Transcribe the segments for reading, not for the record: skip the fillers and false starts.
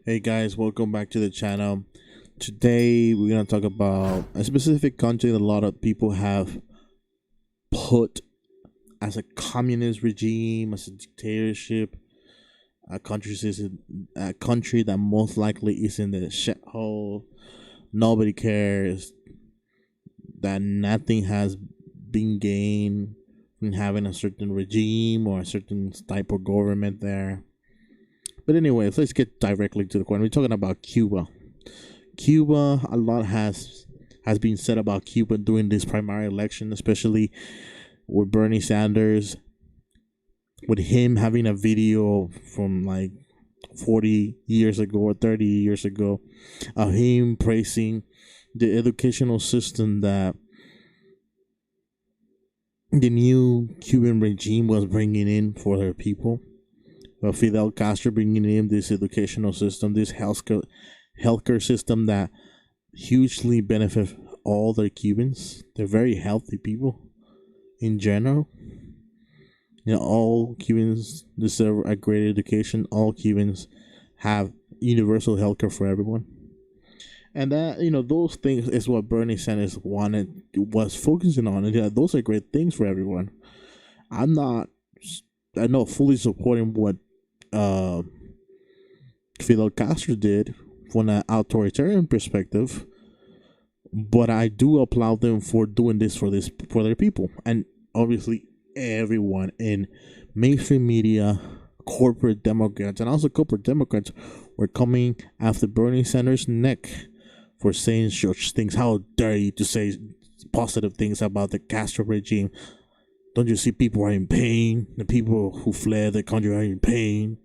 Hey guys, welcome back to the channel. Today we're gonna talk about a specific country that a lot of people have put as a communist regime, as a dictatorship. A country that most likely is in the shithole. Nobody cares. That nothing has been gained from having a certain regime or a certain type of government there. But anyways, let's get directly to the point. We're talking about Cuba. Cuba, a lot has been said about Cuba during this primary election, especially with Bernie Sanders, with him having a video from like 40 years ago or 30 years ago of him praising the educational system that the new Cuban regime was bringing in for their people. Fidel Castro bringing in this educational system, this healthcare system that hugely benefit all the Cubans. They're very healthy people in general. You know, all Cubans deserve a great education. All Cubans have universal healthcare for everyone. And that, those things is what Bernie Sanders was focusing on. And those are great things for everyone. I'm not fully supporting what uh, Fidel Castro did from an authoritarian perspective, but I do applaud them for doing this for their people. And obviously everyone in mainstream media, corporate Democrats, and also corporate Democrats were coming after Bernie Sanders' neck for saying such things. How dare you to say positive things about the Castro regime? Don't you see people are in pain? The people who fled the country are in pain.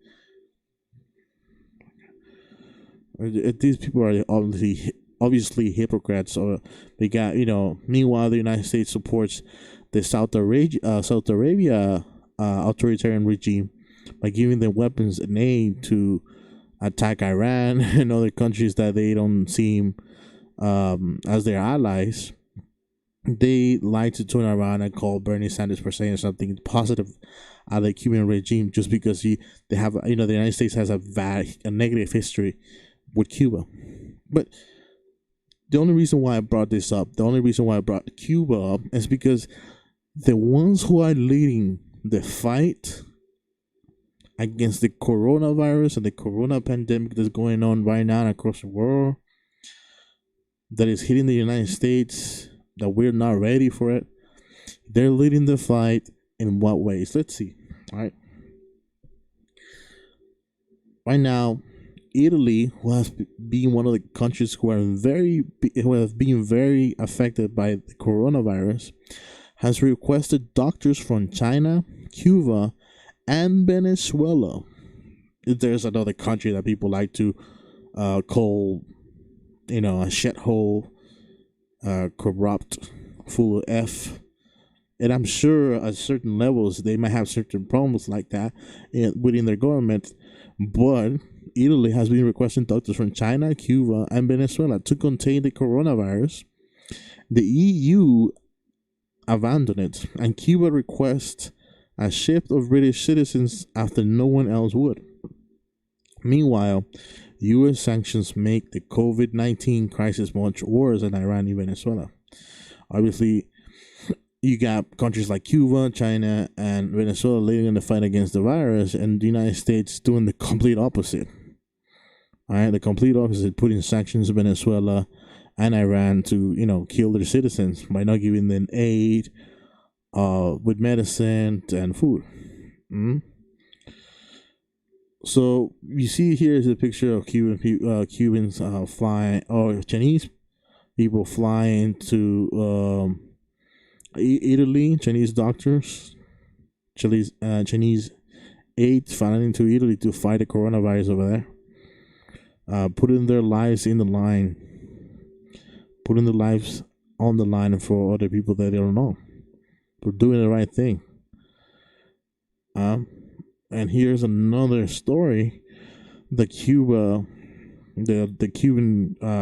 These people are obviously hypocrites. Or they got Meanwhile, the United States supports the Saudi Arabia authoritarian regime by giving them weapons and aid to attack Iran and other countries that they don't seem as their allies. They like to turn around and call Bernie Sanders for saying something positive out of the Cuban regime just because they have the United States has a negative history with Cuba. But the only reason why I brought this up, the only reason why I brought Cuba up is because the ones who are leading the fight against the coronavirus and the corona pandemic that's going on right now across the world, that is hitting the United States, that we're not ready for it. They're leading the fight in what ways? Let's see. All right. Right now, Italy, who has been one of the countries who have been very affected by the coronavirus, has requested doctors from China, Cuba, and Venezuela. There's another country that people like to call, a shithole, corrupt, full of F. And I'm sure at certain levels they might have certain problems like that within their government. But Italy has been requesting doctors from China, Cuba, and Venezuela to contain the coronavirus. The EU abandoned it, and Cuba requests a shift of British citizens after no one else would. Meanwhile, U.S. sanctions make the COVID-19 crisis much worse than Iran and Venezuela. Obviously, you got countries like Cuba, China, and Venezuela leading in the fight against the virus, and the United States doing the complete opposite. All right, the complete opposite, putting sanctions on Venezuela and Iran to kill their citizens by not giving them aid, with medicine and food. Mm-hmm. So you see here is a picture of Cubans flying, or Chinese people flying to Italy. Chinese doctors, Chinese aid flying to Italy to fight the coronavirus over there. Putting their lives in the line, putting their lives on the line for other people that they don't know. For doing the right thing. And here's another story. The Cuban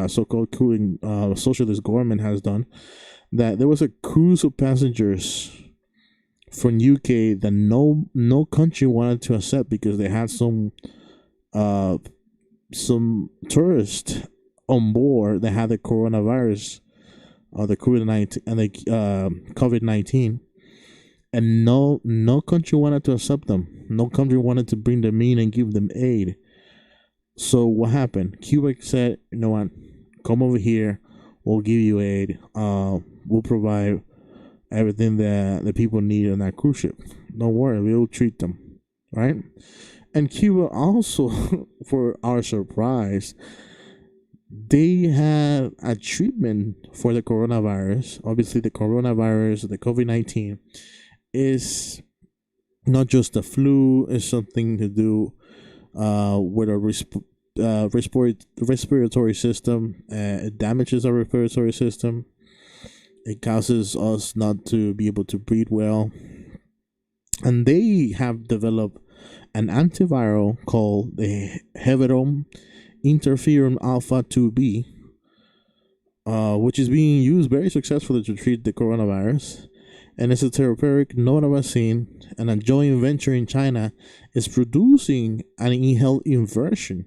so-called Cuban socialist government has done, that there was a cruise of passengers from UK that no country wanted to accept because they had some some tourists on board that had the coronavirus, or the COVID-19 and the COVID-19, and no country wanted to accept them. No country wanted to bring them in and give them aid. So what happened? Cuba said, "You know what? Come over here. We'll give you aid. We'll provide everything that the people need on that cruise ship. Don't worry, we'll treat them." Right? And Cuba also, for our surprise, they had a treatment for the coronavirus. Obviously, the coronavirus, the COVID-19, is not just the flu. It's something to do with a respiratory system. It damages our respiratory system. It causes us not to be able to breathe well. And they have developed an antiviral called the Heveron interferon alpha 2b, which is being used very successfully to treat the coronavirus. And it's a therapeutic, not a vaccine, and a joint venture in China is producing an e-health inversion,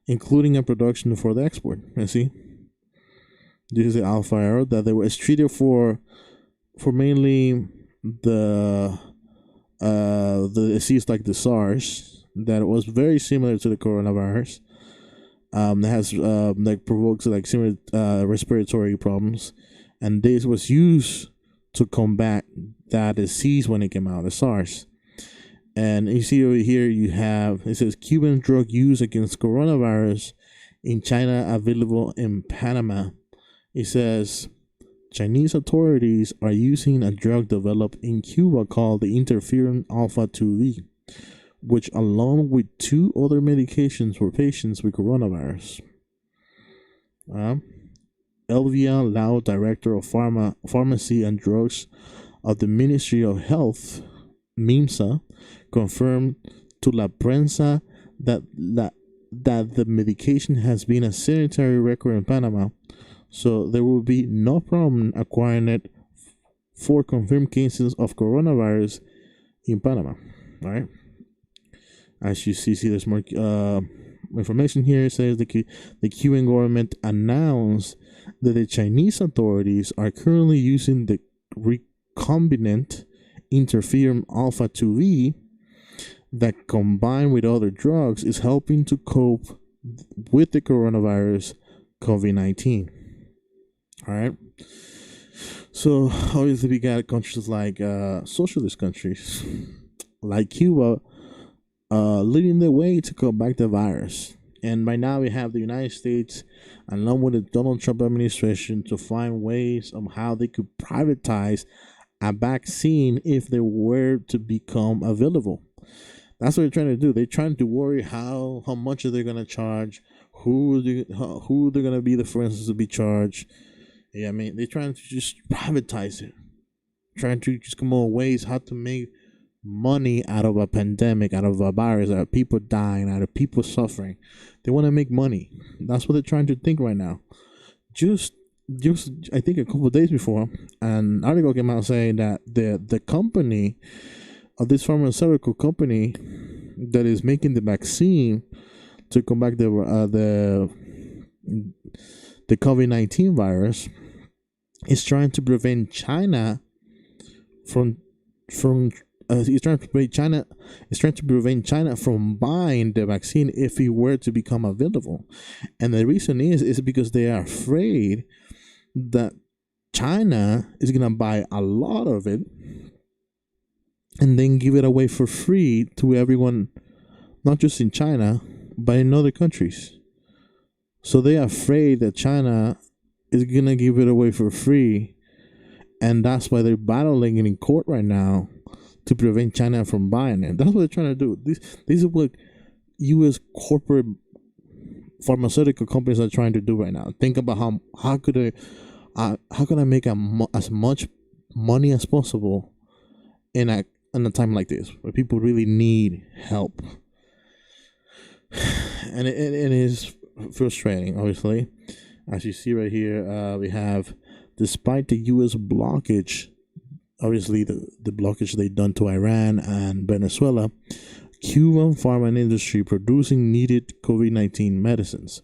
including a production for the export. You see, this is the alpha arrow that they were treated for mainly the disease like the SARS, that was very similar to the coronavirus. That has that provokes like similar respiratory problems, and this was used to combat that disease when it came out, the SARS. And you see over here, you have, it says Cuban drug use against coronavirus in China available in Panama. It says Chinese authorities are using a drug developed in Cuba called the interferon alpha 2b, which along with two other medications for patients with coronavirus. Elvia Lau, director of pharmacy and drugs of the Ministry of Health, MIMSA, confirmed to La Prensa that the medication has been a sanitary record in Panama, so there will be no problem acquiring it for confirmed cases of coronavirus in Panama. All right. As you see there's more information here. It says the Cuban government announced that the Chinese authorities are currently using the recombinant interferon alpha 2b that, combined with other drugs, is helping to cope with the coronavirus COVID-19. All right. So obviously we got countries like socialist countries like Cuba leading the way to combat the virus. And by now we have the United States, along with the Donald Trump administration, to find ways of how they could privatize a vaccine if they were to become available. That's what they're trying to do. They're trying to worry how much are they going to charge, who they're going to be the first to be charged. Yeah, I mean, they're trying to just privatize it, trying to just come up with ways how to make money out of a pandemic, out of a virus, out of people dying, out of people suffering. They want to make money. That's what they're trying to think right now. Just I think a couple of days before, an article came out saying that the company of this pharmaceutical company that is making the vaccine to combat the COVID-19 virus is trying to prevent China from he's trying to prevent China from buying the vaccine if it were to become available. And the reason is because they are afraid that China is going to buy a lot of it and then give it away for free to everyone, not just in China, but in other countries. So they are afraid that China is going to give it away for free, and that's why they're battling it in court right now to prevent China from buying it. That's what they're trying to do. This is what U.S. corporate pharmaceutical companies are trying to do right now. Think about how can I make as much money as possible in a time like this where people really need help. And it is frustrating, obviously. As you see right here, we have, despite the U.S. blockage, obviously the blockage they done to Iran and Venezuela, Cuban pharma industry producing needed COVID-19 medicines.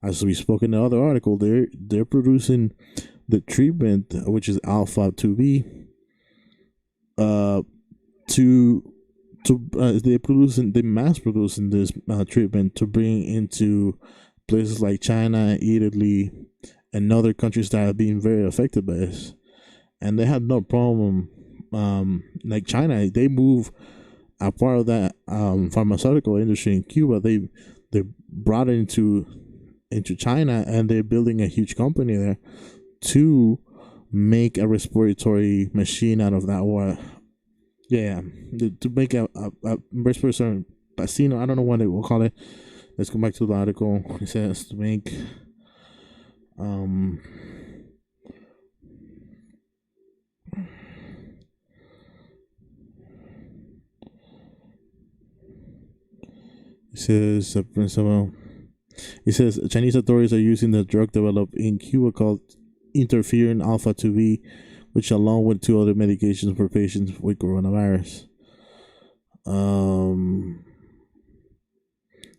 As we spoke in the other article, they're producing the treatment, which is alpha 2b, uh, to they mass producing this treatment to bring into places like China, Italy, and other countries that have been very affected by this, and they had no problem. Like China, they move a part of that pharmaceutical industry in Cuba. They brought it into China, and they're building a huge company there to make a respiratory machine out of that. Or yeah, to make a respiratory vaccine. I don't know what they will call it. Let's go back to the article. It says to make it says principal. It says Chinese authorities are using the drug developed in Cuba called interferon alpha 2b, which along with two other medications for patients with coronavirus.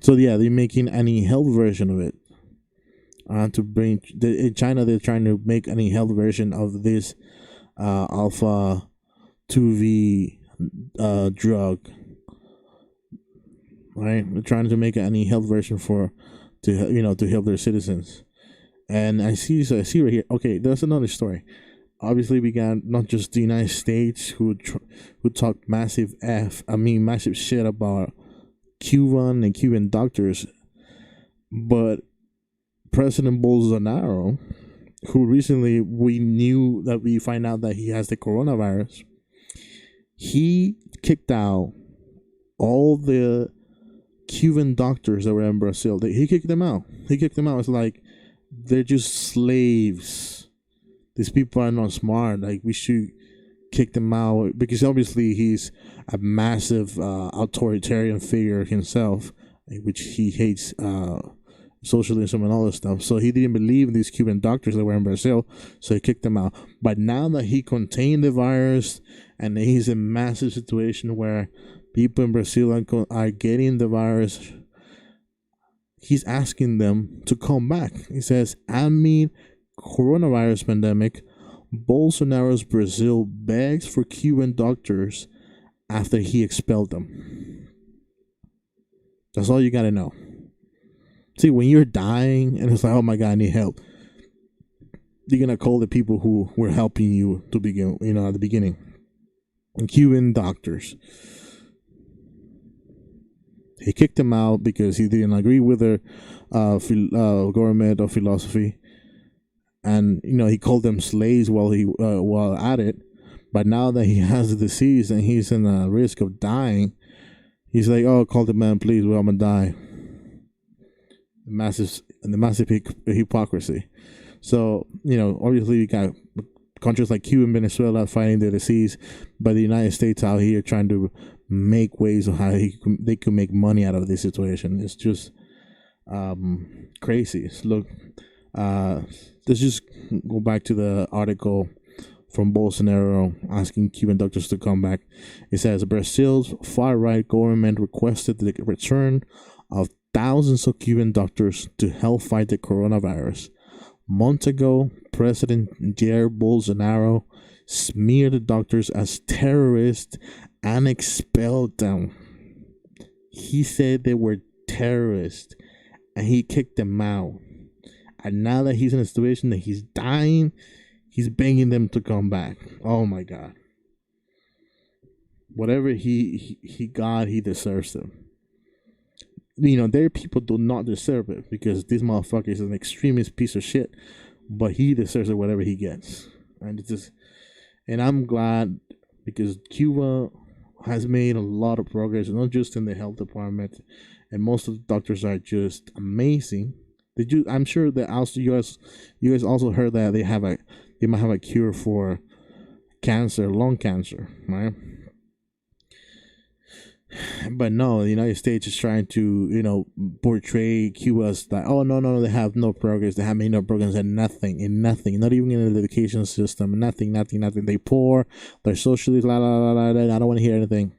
So yeah, they're making an inhaled version of it. To bring in China, they're trying to make an inhaled version of this alpha 2v drug. Right, they're trying to make an inhaled version to help their citizens. And I see right here. Okay, there's another story. Obviously, we got not just the United States who talked massive shit about Cuban doctors, but President Bolsonaro, who recently we find out that he has the coronavirus, he kicked out all the Cuban doctors that were in Brazil. He kicked them out. It's like they're just slaves. These people are not smart. Like, we should kick them out, because obviously he's a massive authoritarian figure himself, which he hates socialism and all this stuff. So he didn't believe in these Cuban doctors that were in Brazil, so he kicked them out. But now that he contained the virus, and he's in a massive situation where people in Brazil are getting the virus, he's asking them to come back. He says, amid coronavirus pandemic, Bolsonaro's Brazil begs for Cuban doctors after he expelled them. That's all you gotta know. See, when you're dying and it's like, oh my God, I need help, you're gonna call the people who were helping you to begin, at the beginning. And Cuban doctors. He kicked them out because he didn't agree with their government or philosophy, and he called them slaves while at it. But now that he has the disease and he's in a risk of dying, he's like, "Oh, call the man, please. Well, I'm gonna die." The massive hypocrisy. So obviously, you got countries like Cuba and Venezuela fighting the disease, but the United States out here trying to make ways of how they could make money out of this situation. It's just crazy. Look, let's just go back to the article from Bolsonaro asking Cuban doctors to come back. It says Brazil's far-right government requested the return of thousands of Cuban doctors to help fight the coronavirus. Months ago, President Jair Bolsonaro smeared the doctors as terrorists and expelled them. He said they were terrorists and he kicked them out. And now that he's in a situation that he's dying, he's begging them to come back. Oh my God. Whatever he got, he deserves it. Their people do not deserve it, because this motherfucker is an extremist piece of shit, but he deserves it whatever he gets. And I'm glad, because Cuba has made a lot of progress, not just in the health department, and most of the doctors are just amazing. I'm sure that also you guys also heard that they might have a cure for cancer, lung cancer, right? But no, the United States is trying to, portray Cuba as like, oh no, they have no progress, they have made no progress, and nothing, not even in the education system, nothing. They poor, they're socialist, la la la la. I don't want to hear anything.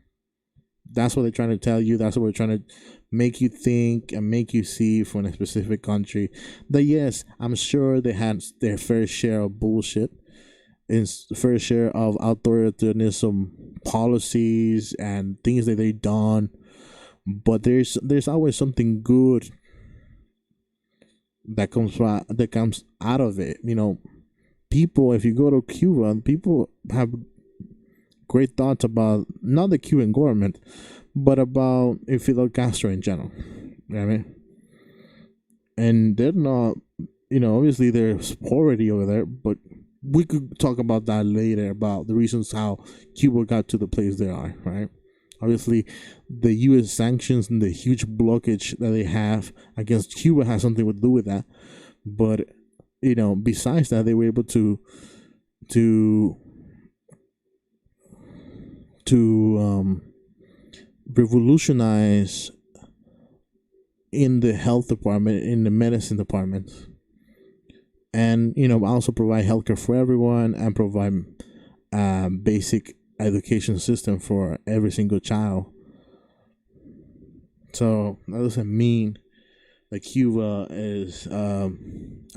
That's what they're trying to tell you. That's what we're trying to make you think and make you see from a specific country. That yes, I'm sure they had their fair share of bullshit, and fair share of authoritarianism policies and things that they done. But there's always something good that comes out of it. People. If you go to Cuba, people have great thoughts about not the Cuban government, but about Fidel Castro in general. You know what I mean? And they're not, obviously there's poverty over there, but we could talk about that later about the reasons how Cuba got to the place they are, right? Obviously, the U.S. sanctions and the huge blockage that they have against Cuba has something to do with that. But besides that, they were able to revolutionize in the health department, in the medicine department, and also provide healthcare for everyone and provide basic education system for every single child. So that doesn't mean that Cuba is and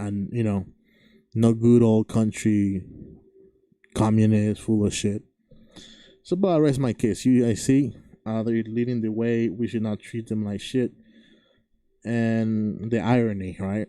no good old country, communist, full of shit. So, but I rest my case. I see. They're leading the way. We should not treat them like shit. And the irony, right?